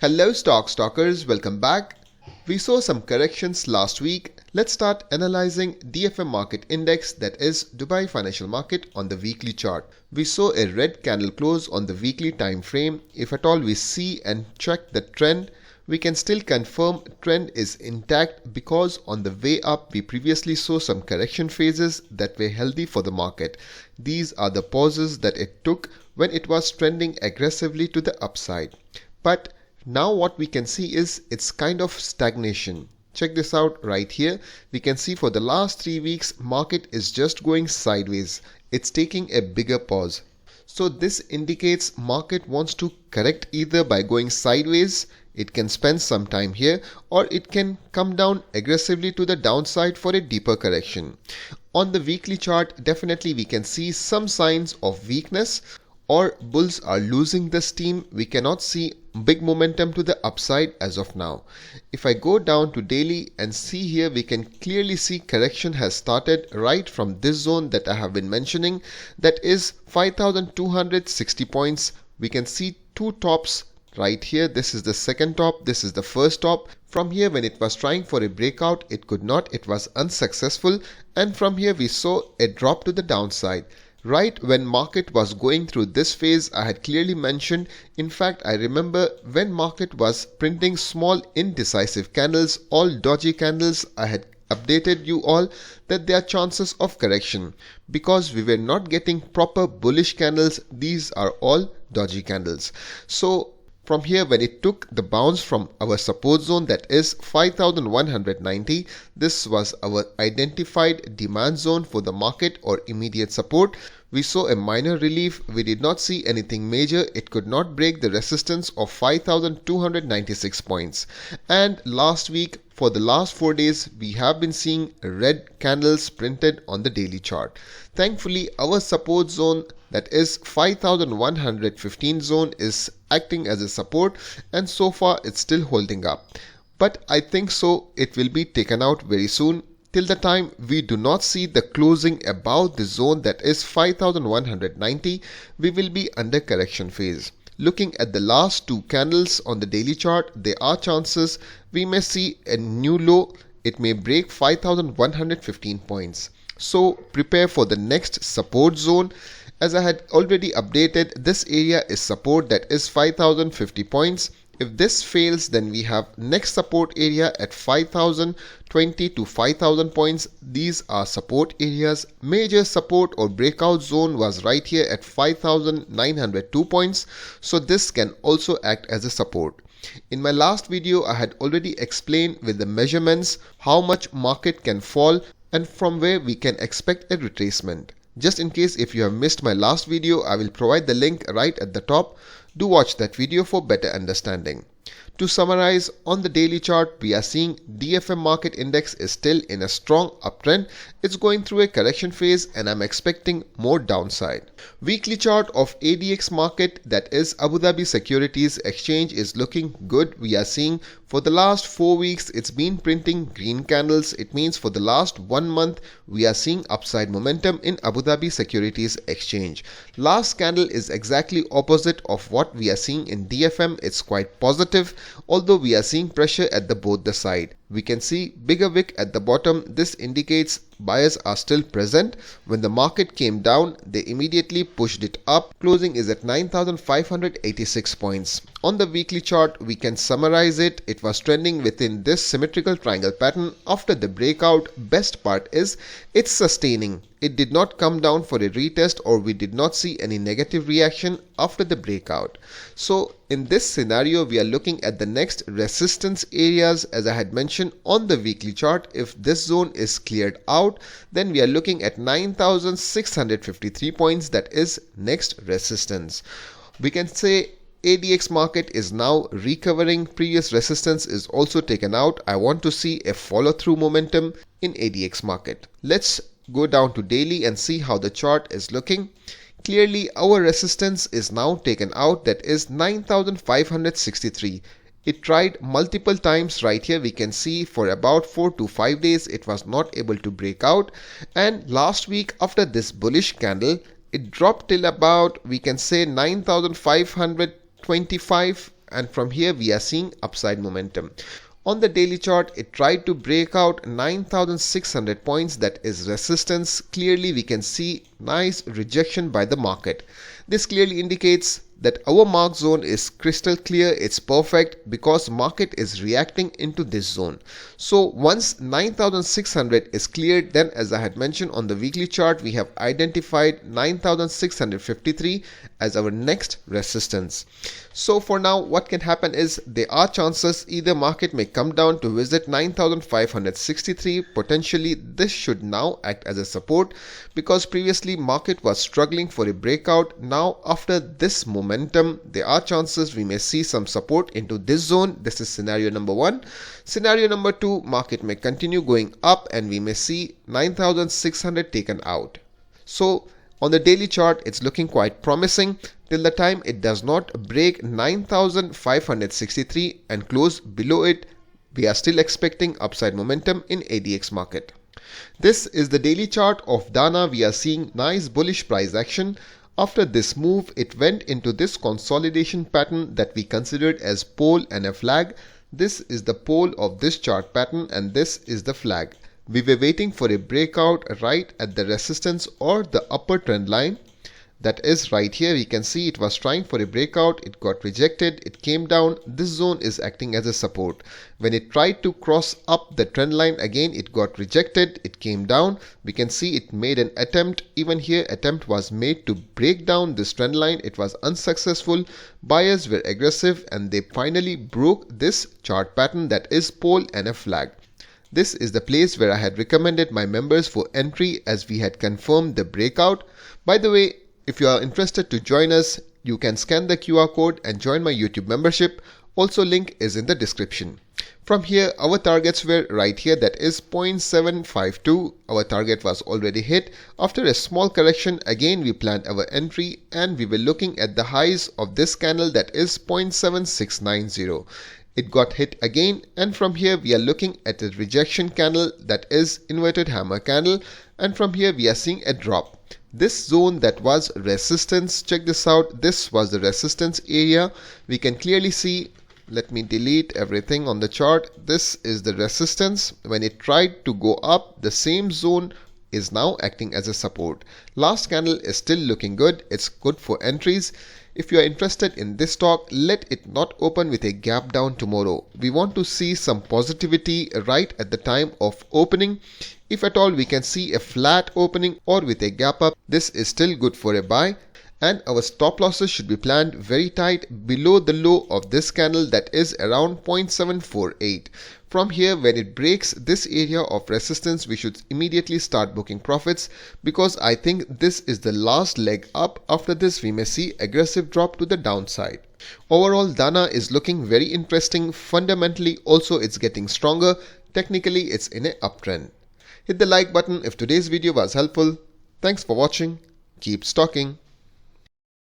Hello stalkers, welcome back. We saw some corrections last week. Let's start analyzing DFM market index, that is Dubai Financial Market, on the weekly chart. We saw a red candle close on the weekly time frame. If at all we see and check the trend, we can still confirm trend is intact because on the way up we previously saw some correction phases that were healthy for the market. These are the pauses that it took when it was trending aggressively to the upside. But now what we can see is it's kind of stagnation. Check this out right here. We can see for the last 3 weeks market is just going sideways. It's taking a bigger pause. So this indicates market wants to correct either by going sideways, it can spend some time here, or it can come down aggressively to the downside for a deeper correction. On the weekly chart, definitely we can see some signs of weakness, or bulls are losing the steam. We cannot see big momentum to the upside as of now. If I go down to daily and see here, we can clearly see correction has started right from this zone that I have been mentioning, that is 5260 points. We can see two tops right here. This is the second top, this is the first top. From here, when it was trying for a breakout, it could not, it was unsuccessful, and from here we saw a drop to the downside. Right when market was going through this phase, I had clearly mentioned, in fact I remember when market was printing small indecisive candles, all dodgy candles, I had updated you all that there are chances of correction because we were not getting proper bullish candles. These are all dodgy candles. So from here, when it took the bounce from our support zone, that is 5190, this was our identified demand zone for the market or immediate support. We saw a minor relief. We did not see anything major. It could not break the resistance of 5296 points. And last week, for the last 4 days, we have been seeing red candles printed on the daily chart. Thankfully, our support zone, that is 5115 zone, is acting as a support, and so far it's still holding up. But I think so it will be taken out very soon. Till the time we do not see the closing above the zone, that is 5190, we will be under correction phase. Looking at the last two candles on the daily chart, there are chances we may see a new low. It may break 5115 points. So prepare for the next support zone. As I had already updated, this area is support, that is 5050 points. If this fails, then we have next support area at 5020 to 5000 points. These are support areas. Major support or breakout zone was right here at 5902 points. So this can also act as a support. In my last video, I had already explained with the measurements how much market can fall and from where we can expect a retracement. Just in case if you have missed my last video, I will provide the link right at the top. Do watch that video for better understanding. To summarize, on the daily chart, we are seeing DFM market index is still in a strong uptrend. It's going through a correction phase and I'm expecting more downside. Weekly chart of ADX market, that is Abu Dhabi Securities Exchange, is looking good. We are seeing for the last 4 weeks it's been printing green candles. It means for the last 1 month we are seeing upside momentum in Abu Dhabi Securities Exchange. Last candle is exactly opposite of what we are seeing in DFM. It's quite positive, although we are seeing pressure at both the side. We can see bigger wick at the bottom. This indicates buyers are still present. When the market came down, they immediately pushed it up. Closing is at 9586 points. On the weekly chart, we can summarize it. It was trending within this symmetrical triangle pattern. After the breakout, best part is it's sustaining. It did not come down for a retest, or we did not see any negative reaction after the breakout. So in this scenario, we are looking at the next resistance areas. As I had mentioned on the weekly chart, if this zone is cleared out, then we are looking at 9653 points. That is next resistance. We can say ADX market is now recovering. Previous resistance is also taken out. I want to see a follow through momentum in ADX market. Let's go down to daily and see how the chart is looking. Clearly our resistance is now taken out, that is 9563. It tried multiple times right here. We can see for about 4 to 5 days it was not able to break out, and last week after this bullish candle it dropped till about, we can say, 9525 and from here we are seeing upside momentum. On the daily chart, it tried to break out 9,600 points, that is resistance. Clearly we can see nice rejection by the market. This clearly indicates that our mark zone is crystal clear, it's perfect because market is reacting into this zone. So once 9,600 is cleared, then as I had mentioned on the weekly chart, we have identified 9,653 as our next resistance. So for now, what can happen is there are chances either market may come down to visit 9,563. Potentially this should now act as a support because previously market was struggling for a breakout. Now after this momentum, there are chances we may see some support into this zone. This is scenario number 1. Scenario number 2, market may continue going up and we may see 9,600 taken out. So on the daily chart, it's looking quite promising till the time it does not break 9,563 and close below it. We are still expecting upside momentum in ADX market. This is the daily chart of Dana. We are seeing nice bullish price action. After this move, it went into this consolidation pattern that we considered as pole and a flag. This is the pole of this chart pattern and this is the flag. We were waiting for a breakout right at the resistance or the upper trend line. That is right here. We can see it was trying for a breakout. It got rejected. It came down. This zone is acting as a support. When it tried to cross up the trend line again, it got rejected. It came down. We can see it made an attempt. Even here, attempt was made to break down this trend line. It was unsuccessful. Buyers were aggressive and they finally broke this chart pattern that is pole and a flag. This is the place where I had recommended my members for entry as we had confirmed the breakout. By the way, if you are interested to join us, you can scan the QR code and join my YouTube membership. Also, link is in the description. From here, our targets were right here, that is 0.752. Our target was already hit. After a small correction, again we planned our entry and we were looking at the highs of this candle, that is 0.7690. It got hit again, and from here we are looking at a rejection candle, that is inverted hammer candle, and from here we are seeing a drop. This zone that was resistance, check this out, this was the resistance area. We can clearly see, let me delete everything on the chart. This is the resistance. When it tried to go up, the same zone is now acting as a support. Last candle is still looking good. It's good for entries. If you are interested in this stock, let it not open with a gap down tomorrow. We want to see some positivity right at the time of opening. If at all we can see a flat opening or with a gap up, this is still good for a buy. And our stop losses should be planned very tight below the low of this candle, that is around 0.748. From here, when it breaks this area of resistance, we should immediately start booking profits because I think this is the last leg up. After this, we may see aggressive drop to the downside. Overall, Dana is looking very interesting. Fundamentally, also it's getting stronger. Technically, it's in an uptrend. Hit the like button if today's video was helpful. Thanks for watching. Keep stocking.